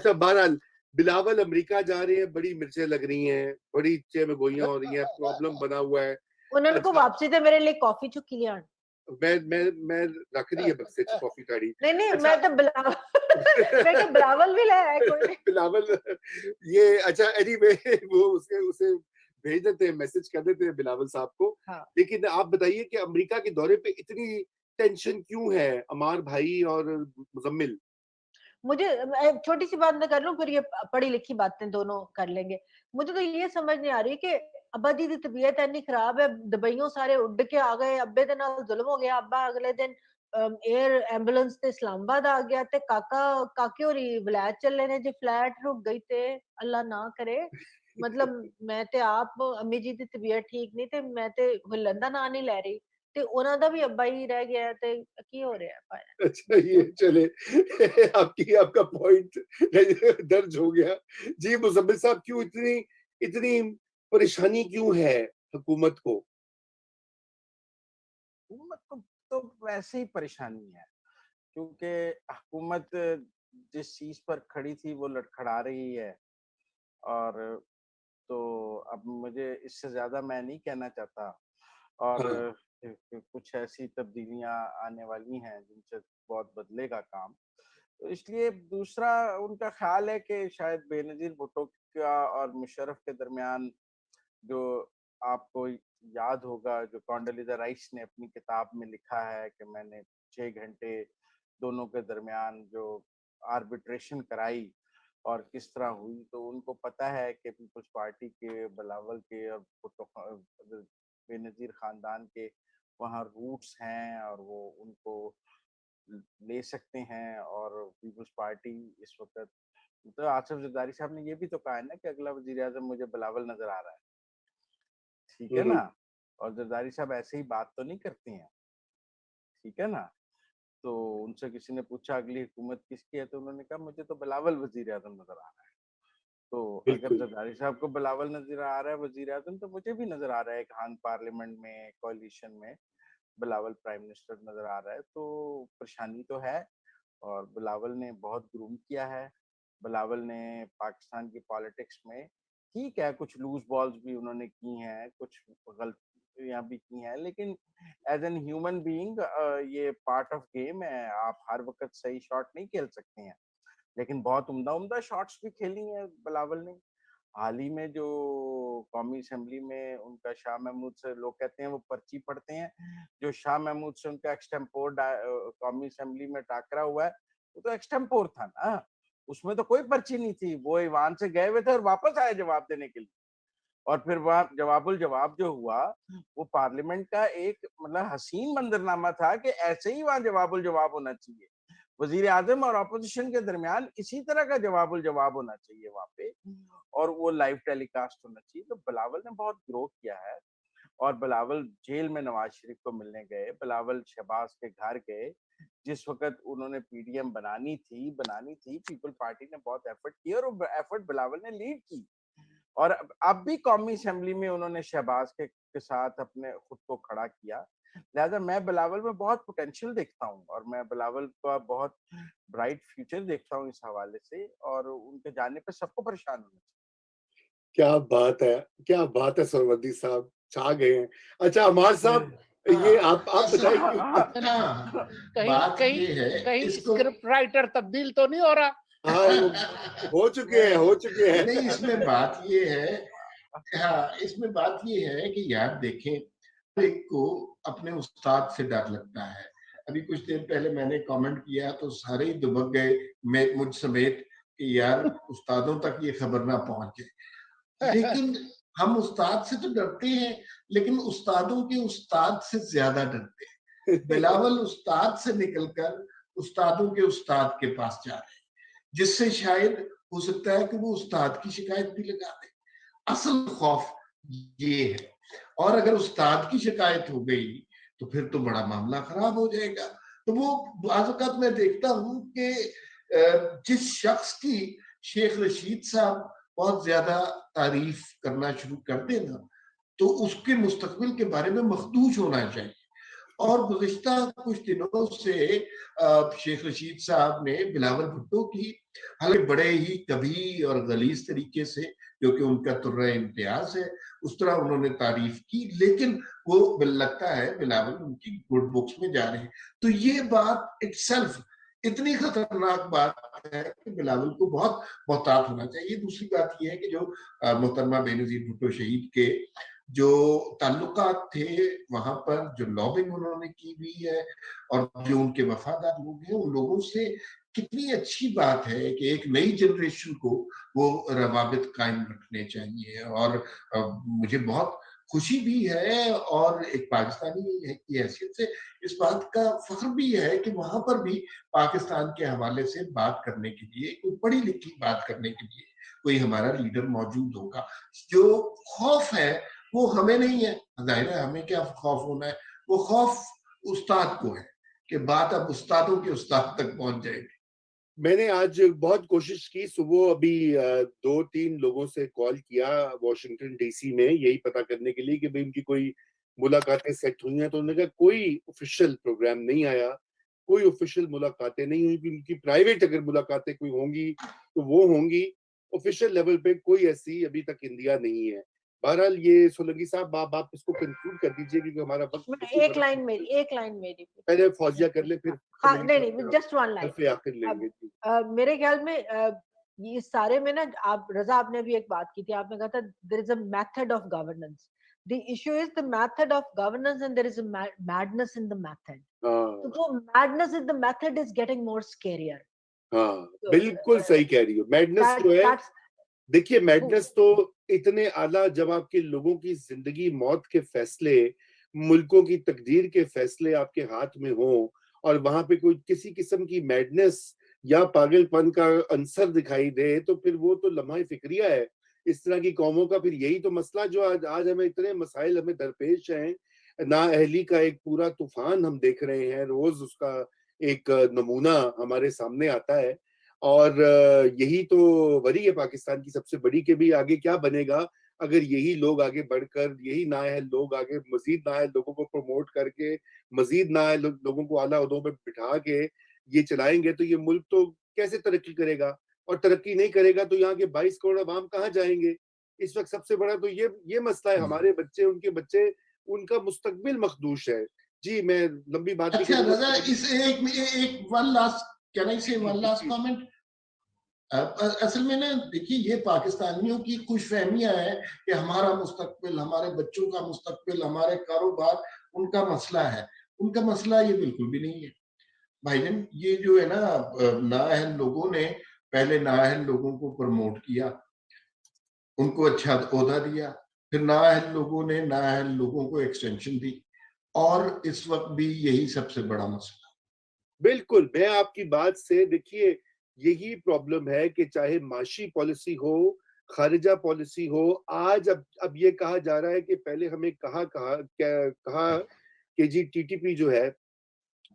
अच्छा, बहरहाल बिलावल अमेरिका जा रहे हैं, बड़ी मिर्चें लग रही हैं, बड़ी चे में गोइयां हो रही हैं, प्रॉब्लम बना हुआ है। उन्होंने को अच्छा, वापसी ते मेरे लिए कॉफी चुकी लिया। मैं रख दी है बक्से च कॉफी काढ़ी। नहीं नहीं, अच्छा। मैं तो बिलावल मैं क्या बिलावल भी लाया है कोई। बिलावल, ये अच्छा, एनीवे वो उसे उसे भेज देते हैं, मैसेज कर देते हैं बिलावल साहब को। हाँ, लेकिन आप बताइए कि अमेरिका के दौरे पे इतनी टेंशन क्यों है, अमार भाई और मुजम्मिल? मुझे मैं छोटी-सी बात मैं कर लूँ, फिर ये पढ़ी-लिखी बातें दोनों कर लेंगे। मुझे तो ये समझ नहीं आ रही कि अब्बा जी दी तबीयत इतनी खराब है, दुबईयों सारे उड़ के आ गए, अब्बे दे नाल जुल्म हो गया, अब्बा अगले दिन एयर एम्बुलेंस ते इस्लामाबाद आ गया ते काके होरी वलैत चले ने जे फ्लैट रुक गई ते अल्लाह ना करे। मतलब मैं ते आप अम्मी जी दी तबीयत ठीक नहीं ते मैं ते हिल्लण दा नां नहीं लै रही ते उन्हां दा भी अब्बा ही रह गया ते की हो रहा है पाया। अच्छा, ये चले आपका पॉइंट दर्ज हो गया। जी मुज़म्मिल साहब, क्यों इतनी इतनी परेशानी क्यों है हुकूमत को? हुकूमत को तो वैसे ही परेशानी है, क्योंकि हुकूमत जिस चीज पर खड़ी थी वो लड़खड़ा रही है। और तो अब मुझे इससे ज्यादा मैं नहीं कहना चाहता। और हाँ, कुछ ऐसी तब्दीलियां आने वाली हैं जिनसे बहुत बदलेगा काम। तो इसलिए दूसरा उनका ख्याल है कि शायद बेनजीर भुट्टो का और मुशर्रफ के दरमियान, जो आपको याद होगा, जो कॉन्डोलीज़ा राइस ने अपनी किताब में लिखा है कि मैंने 6 घंटे दोनों के दरमियान जो आर्बिट्रेशन कराई और किस तरह हुई, तो उनको पता है कि पीपल्स पार्टी के, बिलावल के और भुट्टो बेनज़ीर खानदान के वहाँ रूट्स हैं और वो उनको ले सकते हैं। और पीपल्स पार्टी इस वक़्त, तो आसिफ ज़रदारी साहब ने ये भी तो कहा है ना कि अगला वज़ीर-ए-आज़म मुझे बिलावल नज़र आ रहा है। ठीक है हुँ, ना? और ज़रदारी साहब ऐसे ही बात तो नहीं करती हैं, ठीक है ना? तो उनसे किसी ने पूछा अगली हुकूमत किसकी है, तो उन्होंने कहा मुझे तो बिलावल वज़ीर-ए-आज़म नज़र आ रहा है। तो अगर बिल्कुल। ज़रदारी साहब को बिलावल नज़र आ रहा है वज़ीर-ए-आज़म, तो मुझे भी नज़र आ रहा है, खान पार्लियामेंट में कोalition में बिलावल प्राइम मिनिस्टर नज़र आ रहा है। तो परेशानी तो है। और बिलावल ने बहुत ग्रूम किया है। बिलावल ने पाकिस्तान की पॉलिटिक्स में, ठीक है, कुछ लूज़ बॉल्स भी उन्होंने की हैं, कुछ गलतियाँ भी की हैं, लेकिन एज़ एन ह्यूमन बीइंग ये पार्ट ऑफ गेम है। आप हर वक़्त सही शॉट नहीं खेल सकते हैं, लेकिन बहुत उम्दा-उम्दा शॉट्स भी खेली हैं बिलावल ने। हाल ही में जो कौमी असेंबली में उनका शाह महमूद से, लोग कहते हैं वो पर्ची पढ़ते हैं, जो शाह महमूद से उनका एक्सटेम्पोर कौमी असेंबली में टाकरा हुआ है, वो तो एक्सटेम्पोर था ना, उसमें तो कोई पर्ची नहीं थी। वो ईवान से गए हुए थे और वापस आए जवाब देने के लिए। और फिर वहाँ जवाबुल जवाब जो हुआ, वो पार्लियामेंट का एक मतलब हसीन मंजरनामा था कि ऐसे ही वहाँ जवाबुल जवाब होना चाहिए। वजीर आजम और अपोजिशन के दरमियान इसी तरह का जवाबुल जवाब होना चाहिए वहाँ पे, और वो लाइव टेलीकास्ट होना चाहिए। तो बिलावल ने बहुत ग्रो किया है। और बिलावल जेल में नवाज शरीफ को मिलने गए, बिलावल शहबाज के घर गए, जिस वक़्त उन्होंने पीडीएम बनानी थी, पीपल पार्टी ने बहुत एफर्ट किया और वो एफर्ट बिलावल ने लीड की। और अब भी कौमी असेंबली में उन्होंने शहबाज के साथ अपने खुद को खड़ा किया। लिहाजा मैं बिलावल में बहुत पोटेंशियल देखता हूँ और मैं बिलावल का बहुत ब्राइट फ्यूचर देखता हूँ इस हवाले से, और उनके जाने पे सबको परेशान होना चाहिए। क्या बात है! क्या बात है सरवर्दी साहब, छा गए हैं। अच्छा अमार साहब, ये हाँ, आप असल बताइए हाँ, क्यों? हाँ। है ना, कहीं बात कहीं ये है कहीं इसको स्क्रिप्ट राइटर तब्दील तो नहीं हो रहा? हाँ, वो हो चुके हैं, हो चुके हैं। नहीं, इसमें बात ये है, हाँ, इसमें बात ये है कि यार देखें, हर एक को अपने उस्ताद से डर लगता है। अभी कुछ देर पहले मैंने कमेंट किया तो सारे ही दुबक गए, मैं मुझ समेत, कि यार उस्तादों तक ये खबर ना पहुंचे। लेकिन हम उस्ताद से तो डरते हैं, लेकिन उस्तादों के उस्ताद से ज्यादा डरते हैं। बिलावल उस्ताद से निकलकर उस्तादों के उस्ताद के पास जा रहे हैं, जिससे शायद हो सकता है कि वो उस्ताद की शिकायत भी लगा दें। असल खौफ ये है। और अगर उस्ताद की शिकायत हो गई तो फिर तो बड़ा मामला खराब हो जाएगा। तो वो बाज़ औक़ात मैं देखता हूँ कि जिस शख्स की शेख रशीद साहब बहुत ज्यादा तारीफ करना शुरू कर दें ना, तो उसके मुस्तकबिल के बारे में मखदूश होना चाहिए। और गुज़िश्ता कुछ दिनों से शेख रशीद साहब ने बिलावल भुट्टो की, हालांकि बड़े ही कभी और गलीज तरीके से, जो कि उनका तुर्रा इम्तियाज है, उस तरह उन्होंने तारीफ की, लेकिन वो लगता है बिलावल उनकी गुड बुक्स में जा रहे हैं। तो ये बात इटसेल्फ इतनी खतरनाक बात है कि बिलावल को बहुत मोहतात होना चाहिए। दूसरी बात ये है कि जो मोहतरमा बेनज़ीर भुट्टो शहीद के जो ताल्लुकात थे, वहां पर जो लॉबिंग उन्होंने की हुई है और जो उनके वफादार लोग हैं, उन लोगों से कितनी अच्छी बात है कि एक नई जनरेशन को वो रवाबित कायम रखने चाहिए। और मुझे बहुत खुशी भी है और एक पाकिस्तानी की हैसियत से इस बात का फख्र भी है कि वहां पर भी पाकिस्तान के हवाले से बात करने के लिए, कोई पढ़ी लिखी बात करने के लिए कोई हमारा लीडर मौजूद होगा। जो खौफ है वो हमें नहीं है, जाहिर है हमें क्या खौफ होना है, वो खौफ उस्ताद को है कि बात अब उस्तादों के उस्ताद तक पहुंच जाएगी। मैंने आज बहुत कोशिश की, सुबह अभी 2-3 लोगों से कॉल किया वॉशिंगटन डीसी में, यही पता करने के लिए कि भाई उनकी कोई मुलाकातें सेट हुई हैं। तो उन्होंने कहा कोई ऑफिशियल प्रोग्राम नहीं आया, कोई ऑफिशियल मुलाकातें नहीं हुई। उनकी प्राइवेट अगर मुलाकातें कोई होंगी तो वो होंगी, ऑफिशियल लेवल पे कोई ऐसी अभी तक इंदिया नहीं है। बहरहाल ये सोलंकी साहब आप इसको कंक्लूड कर दीजिए क्योंकि हमारा वक्त एक लाइन मेरी पहले फौजिया कर ले, फिर हाँ नहीं जस्ट वन लाइन। आखिर लेंगे। मेरे ख्याल में ये सारे में ना, आप रजा आपने भी एक बात की थी, आपने कहा था there is a method of governance, the issue is the method of governance and there is a madness in the method. तो वो madness in the method is getting more scarier. हाँ, बिल्कुल सही कह रही हो। मैडनेस जो है, देखिए मैडनेस तो इतने आला, जब आपके लोगों की जिंदगी मौत के फैसले, मुल्कों की तकदीर के फैसले आपके हाथ में हो और वहां पे कोई किसी किस्म की मैडनेस या पागलपन का अंसर दिखाई दे, तो फिर वो तो लम्हा फिक्रिया है इस तरह की कौमों का। फिर यही तो मसला जो आज हमें इतने मसाइल हमें दरपेश हैं। नाअहली का एक पूरा तूफान हम देख रहे हैं, रोज उसका एक नमूना हमारे सामने आता है। और यही तो वरी है पाकिस्तान की सबसे बड़ी, के भी आगे क्या बनेगा अगर यही लोग आगे बढ़कर, यही नाअहल लोग आगे मजीद नाअहल लोगों को प्रमोट करके, मजीद नाअहल लोगों को आला ओहदों पे बिठा के ये चलाएंगे, तो ये मुल्क तो कैसे तरक्की करेगा। और तरक्की नहीं करेगा तो यहाँ के 22 करोड़ अवाम कहाँ जाएंगे। इस वक्त सबसे बड़ा तो ये मसला है, हमारे बच्चे, उनके बच्चे, उनका मुस्तकबिल मखदूश है। जी मैं लंबी बात नहीं अच्छा करूंगा। रजा, इस एक वन लास्ट, कैन आई से वन लास्ट कमेंट? असल में ना देखिए, ये पाकिस्तानियों की खुशफहमियां हैं कि हमारा मुस्तकबिल, हमारे बच्चों का मुस्तकबिल, हमारे कारोबार उनका मसला है। उनका मसला ये बिल्कुल भी नहीं है भाईजान। ये जो है ना, नाअहल लोगों ने पहले नाअहल लोगों को प्रमोट किया, उनको अच्छा ओहदा दिया, फिर नाअहल लोगों ने नाअहल लोगों को एक्सटेंशन दी, और इस वक्त भी यही सबसे बड़ा मसला। बिल्कुल, मैं आपकी बात से, देखिए यही प्रॉब्लम है कि चाहे माशी पॉलिसी हो, खारिजा पॉलिसी हो, आज अब ये कहा जा रहा है कि पहले हमें कहा कि जी टीटीपी जो है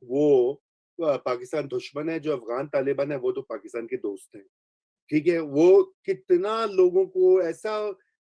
वो पाकिस्तान दुश्मन है, जो अफगान तालिबान है वो तो पाकिस्तान के दोस्त हैं। ठीक है, वो कितना लोगों को ऐसा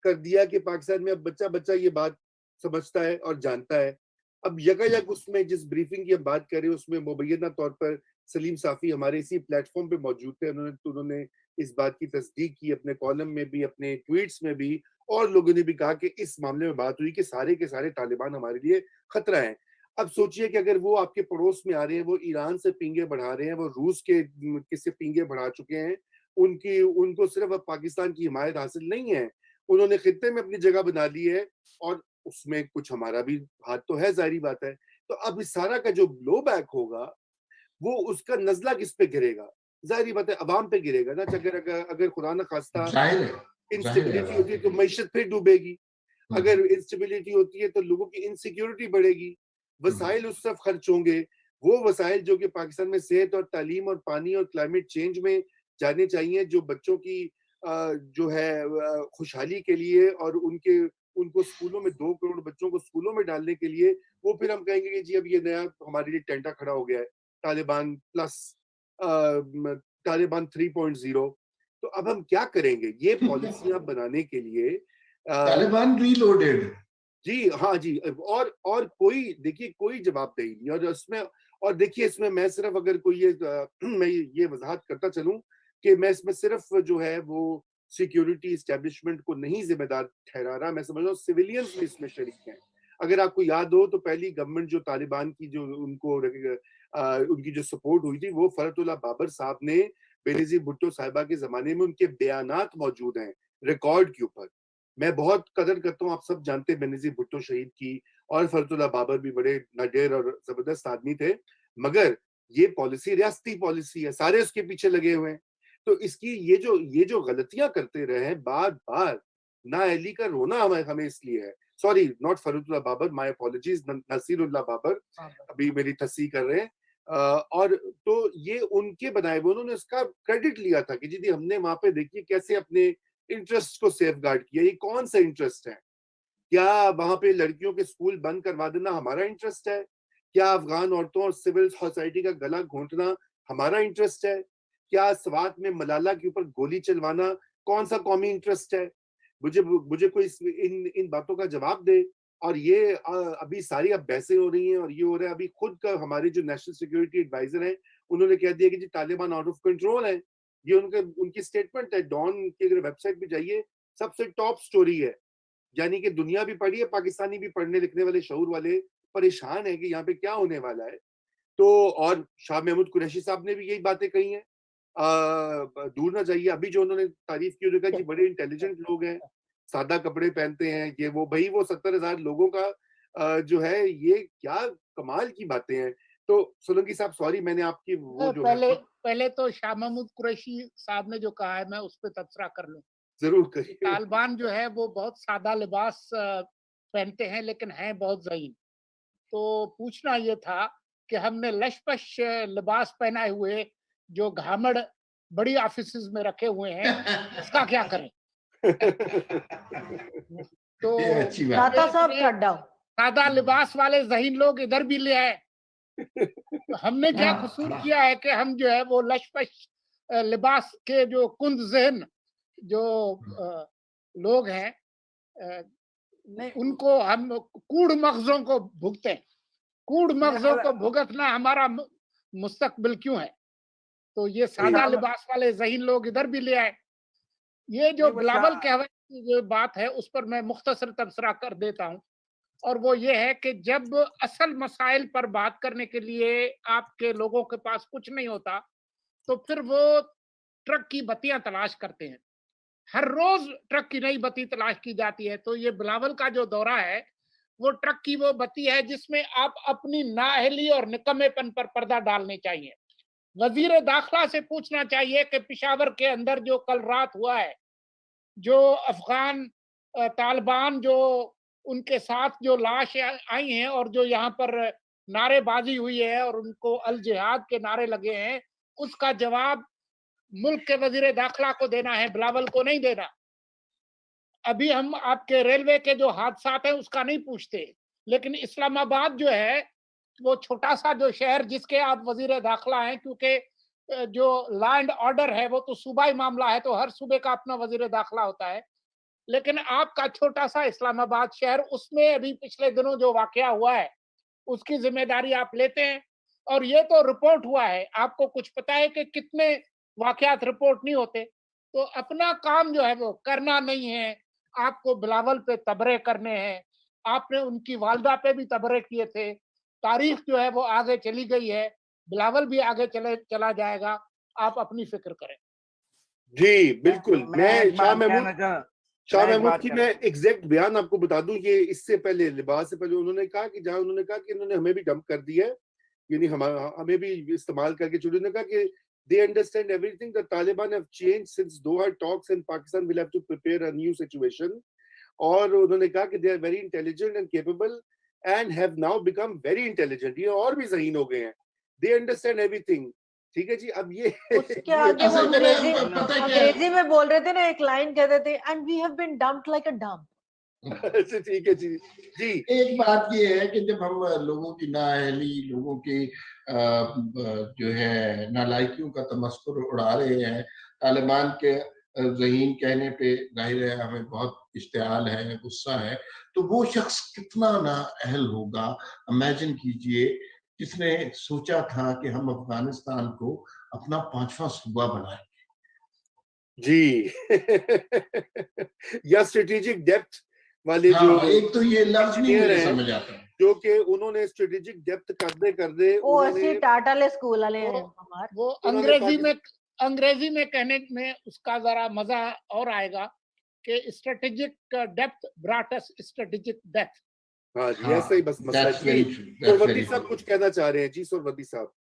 कर दिया कि पाकिस्तान में अब बच्चा बच्चा ये बात समझता है और जानता है। अब यकायक उसमें जिस ब्रीफिंग की हम बात कर रहे हैं उसमें मुबैना तौर पर सलीम साफी हमारे इसी प्लेटफॉर्म पे मौजूद थे। उन्होंने इस बात की तस्दीक की अपने कॉलम में भी, अपने ट्वीट्स में भी, और लोगों ने भी कहा कि इस मामले में बात हुई कि सारे के सारे तालिबान हमारे लिए खतरा है। अब सोचिए कि अगर वो आपके पड़ोस में आ रहे हैं, वो ईरान से पिंगे बढ़ा रहे हैं, वो रूस के किससे पिंगे बढ़ा चुके हैं, उनको सिर्फ अब पाकिस्तान की हिमायत हासिल नहीं है, उन्होंने खित्ते में अपनी जगह बना ली है, और उसमें कुछ हमारा भी हाथ तो है, जाहिर बात है। तो अब इस सारा का जो ब्लो बैक होगा, वो उसका नजला किस पे गिरेगा? जाहिर बात है अवाम पे गिरेगा ना। अगर खुदा न खास्ता जाहिर है इंस्टेबिलिटी होती है तो मैशत फिर डूबेगी। अगर इंस्टेबिलिटी होती है तो लोगों की इनसिक्योरिटी बढ़ेगी, वसाइल उस तरफ खर्च होंगे। वो वसाइल जो कि पाकिस्तान में सेहत और तालीम और पानी और क्लाइमेट चेंज में जाने चाहिए, जो बच्चों की जो है खुशहाली के लिए, और उनको स्कूलों में 2 करोड़ बच्चों को स्कूलों में डालने के लिए, वो फिर हम कहेंगे कि जी अब ये नया हमारे लिए टेंटा खड़ा हो गया है, तालिबान प्लस तालिबान 3.0। तो अब हम क्या करेंगे? ये पॉलिसियां बनाने के लिए तालिबान रीलोडेड। जी, हाँ जी। और कोई देखिए कोई जवाबदेही नहीं, और इसमें, और देखिए इसमें मैं सिर्फ अगर कोई ये मैं ये वज़ाहत करता चलूँ कि मैं इसमें सिर्फ जो है वो सिक्योरिटी एस्टेब्लिशमेंट को नहीं ज़िम्मेदार ठहरा रहा, मैं समझ रहा हूँ सिविलियंस भी इसमें शरीक हैं। अगर आपको याद हो तो पहली गवर्नमेंट जो तालिबान की जो उनकी जो सपोर्ट हुई थी, वो फरहतुल्लाह बाबर साहब ने बेनज़ीर भुट्टो साहिबा के ज़माने में उनके बयानात मौजूद हैं, रिकॉर्ड के ऊपर। मैं बहुत कदर करता हूँ, आप सब जानते हैं बेनज़ीर भुट्टो शहीद की, और फरहतुल्लाह बाबर भी बड़े निडर और ज़बरदस्त आदमी थे। मगर ये पॉलिसी रियासती पॉलिसी है, सारे उसके पीछे लगे हुए हैं। तो इसकी ये जो गलतियाँ करते रहे हैं बार-बार, नाअहली का रोना हमें इसलिए है। Sorry, not Farhatullah Babar, my apologies, Naseerullah Babar, अभी मेरी तस्सीह कर रहे हैं। और तो ये उनके बनाए हुए, उन्होंने इसका क्रेडिट लिया था कि जी हमने वहाँ पे देखिए कैसे अपने इंटरेस्ट को सेफगार्ड किया। ये कौन सा इंटरेस्ट है? क्या वहां पे लड़कियों के स्कूल बंद करवा देना हमारा इंटरेस्ट है? क्या अफगान औरतों और सिविल सोसाइटी का गला घोंटना हमारा इंटरेस्ट है? क्या स्वात में मलाला के ऊपर गोली चलवाना कौन सा कौमी इंटरेस्ट है? मुझे मुझे कोई इन इन बातों का जवाब दे। और ये अभी सारी अब बहसें हो रही हैं और ये हो रहा है। अभी खुद का हमारे जो नेशनल सिक्योरिटी एडवाइजर हैं, उन्होंने कह दिया कि जी तालिबान आउट ऑफ कंट्रोल है। ये उनकी स्टेटमेंट है। डॉन की अगर वेबसाइट पे जाइए, सबसे टॉप स्टोरी है। यानी कि दुनिया भी पढ़ी है, पाकिस्तानी भी पढ़ने लिखने वाले शऊर वाले परेशान है कि यहाँ पे क्या होने वाला है। तो और शाह महमूद कुरैशी साहब ने भी यही बातें कही हैं। दूर ना जाइए, अभी जो उन्होंने तारीफ की, उन्होंने कहा जी बड़े इंटेलिजेंट लोग हैं, सादा कपड़े पहनते हैं, ये वो। भाई वो 70,000 लोगों का जो है, ये क्या कमाल की बातें हैं। तो सोलंकी साहब, सॉरी मैंने आपकी वो जो है पहले पहले तो शाह महमूद कुरैशी साहब ने जो कहा है मैं उस पर तबसरा कर लूं। जरूर करिए। तालिबान जो है वो बहुत सादा लिबास पहनते हैं लेकिन हैं बहुत ज़हीन। तो पूछना ये था कि हमने लशपश लिबास पहनाए हुए जो घामड़ बड़ी ऑफिसेज में रखे हुए हैं, उसका क्या करें? तो ये अच्छी बात है। दाता साहब ठड्डा। सादा लिबास वाले ज़हीन लोग इधर भी ले आए। हमने क्या कसूर किया है कि हम जो है वो लशपश लिबास के जो कुंद ज़हन जो लोग हैं, उनको हम कूड़ मगजों को भुगते हैं। कूड़ मगजों को भुगतना हमारा मुस्तकबिल क्यों है? तो ये सादा लिबास वाले ज़हीन लोग इधर भी ले आए। ये जो बिलावल कहवत की जो बात है उस पर मैं मुख्तसर तबसरा कर देता हूँ, और वो ये है कि जब असल मसाइल पर बात करने के लिए आपके लोगों के पास कुछ नहीं होता, तो फिर वो ट्रक की बत्तियां तलाश करते हैं। हर रोज ट्रक की नई बत्ती तलाश की जाती है। तो ये बिलावल का जो दौरा है वो ट्रक की वो बत्ती है जिसमें आप अपनी नाअहली और निकम्मेपन पर पर्दा डालने चाहिए। वजीर दाखिला से पूछना चाहिए कि पिशावर के अंदर जो कल रात हुआ है, जो अफगान तालिबान जो उनके साथ जो लाश आई हैं और जो यहाँ पर नारेबाजी हुई है और उनको अल जिहाद के नारे लगे हैं, उसका जवाब मुल्क के वजीर दाखिला को देना है, बिलावल को नहीं देना। अभी हम आपके रेलवे के जो हादसात हैं उसका नहीं पूछते, लेकिन इस्लामाबाद जो है वो छोटा सा जो शहर जिसके आप वजीर दाखिला हैं, क्योंकि जो लॉ एंड ऑर्डर है वो तो सूबाई मामला है, तो हर सूबे का अपना वजीर दाखिला होता है। लेकिन आपका छोटा सा इस्लामाबाद शहर, उसमें अभी पिछले दिनों जो वाकया हुआ है उसकी जिम्मेदारी आप लेते हैं। और ये तो रिपोर्ट हुआ है, आपको कुछ पता है कि कितने वाकयात रिपोर्ट नहीं होते। तो अपना काम जो है वो करना नहीं है, आपको बिलावल पे तबरे करने हैं। आपने उनकी वालदा पे भी तबरे किए थे। तारीख जो है वो आगे चली गई है, बिलावल भी आगे चला जाएगा। आप अपनी फिक्र करें। जी बिल्कुल। मैं शाह एक महमूद बात की कहना मैं एग्जैक्ट बयान आपको बता दूं। ये इससे पहले, लिबास से पहले उन्होंने कहा कि जहां उन्होंने कहा कि इन्होंने हमें भी डंप कर दिया है, यानी हमें भी इस्तेमाल करके छोड़। उन्होंने कहा कि they understand everything. The Taliban have changed since Doha talks and Pakistan will have to prepare a new situation. और उन्होंने कहा कि they are very intelligent and capable and have now become very intelligent. ये और भी ज़हीन हो गए हैं। They understand everything. ठीक है जी। अब ये उसके आगे वो असल में अंग्रेजी में बोल रहे थे ना, एक लाइन कहते थे, and we have been dumped like a dump. अच्छा ठीक है जी। जी एक बात ये है कि जब हम लोगों की नाअहली, लोगों की जो है नालायकियों का तमस्कुर उड़ा रहे हैं, तालिबान के ज़हीन कहने पे जाहिर है हमें बहुत इश्तियाल है, गुस्सा है, तो वो शख्स कितना नाअहल होगा। इमेजिन कीजिए किसने सोचा था कि हम अफ़गानिस्तान को अपना 5वां सूबा बनाएँ। जी। या स्ट्रेटेजिक डेप्थ वाले जो हाँ, एक तो ये लफ्ज़ नहीं इंजीनियर मुझे हैं, समझ आता। जो कि उन्होंने स्ट्रेटेजिक डेप्थ करदे वो उन्होंने ਅਸੀਂ टाटाले स्कूल वाले वो हैं हमार वो उन्होंने अंग्रेजी में कहने में उसका जरा मजा और आएगा कि strategic depth brought us strategic depth. हाँ जी, हाँ, ऐसा ही बस मसला दैट्स जी। वेरी ट्रू, दैट्स सुरवती वेरी साहब ट्रू। कुछ कहना चाह रहे हैं जी, सुरवती साहब।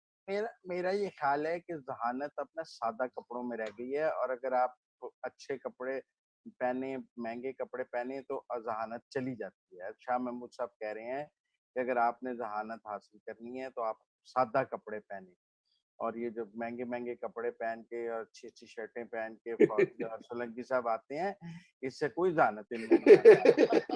मेरा ये ख्याल है कि जहानत अपना सादा कपड़ों में रह गई है, और अगर आप अच्छे कपड़े पहने, महंगे कपड़े पहने, तो जहानत चली जाती है। शाह महमूद साहब कह रहे हैं कि अगर आपने जहानत हासिल करनी है तो आप सादा कपड़े पहने, और ये जो महंगे-महंगे कपड़े पहन के और अच्छी-अच्छी शर्टें पहन के फौजी और सोलंकी साहब आते हैं, इससे कोई जहानत इनमें नहीं आती।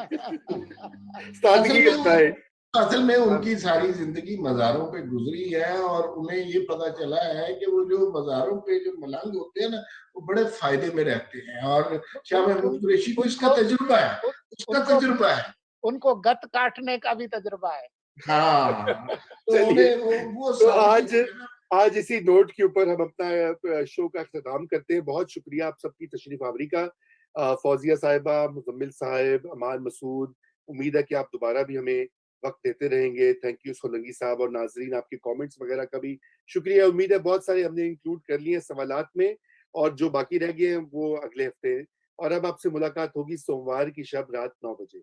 सादगी होता है। असल में हाँ। उनकी सारी ज़िंदगी मज़ारों पे गुज़री है और उन्हें ये पता चला है कि वो जो मज़ारों पे जो मलंग होते हैं ना, वो बड़े फ़ायदे में रहते हैं, और शाह महमूद कुरैशी को इसका तजुर्बा है, उसका तजुर्बा है। उनको गत काटने का भी तजुर्बा है। हाँ, तो चलिए, उन्हें वो तो सादगी आज जो है ना, आज इसी नोट के ऊपर हम अपना शो का इख्तिताम करते हैं। बहुत शुक्रिया आप सबकी तशरीफ आवरी का। फौजिया साहिबा, मुजम्मिल साहब, अमान मसूद, उम्मीद है कि आप दोबारा भी हमें वक्त देते रहेंगे। थैंक यू सोलंकी साहब, और नाजरीन आपके कमेंट्स वगैरह का भी शुक्रिया। उम्मीद है बहुत सारे हमने इंक्लूड कर लिए हैं सवालात में, और जो बाकी रह गए हैं वो अगले हफ्ते। और अब आपसे मुलाकात होगी सोमवार की शब रात 9 बजे।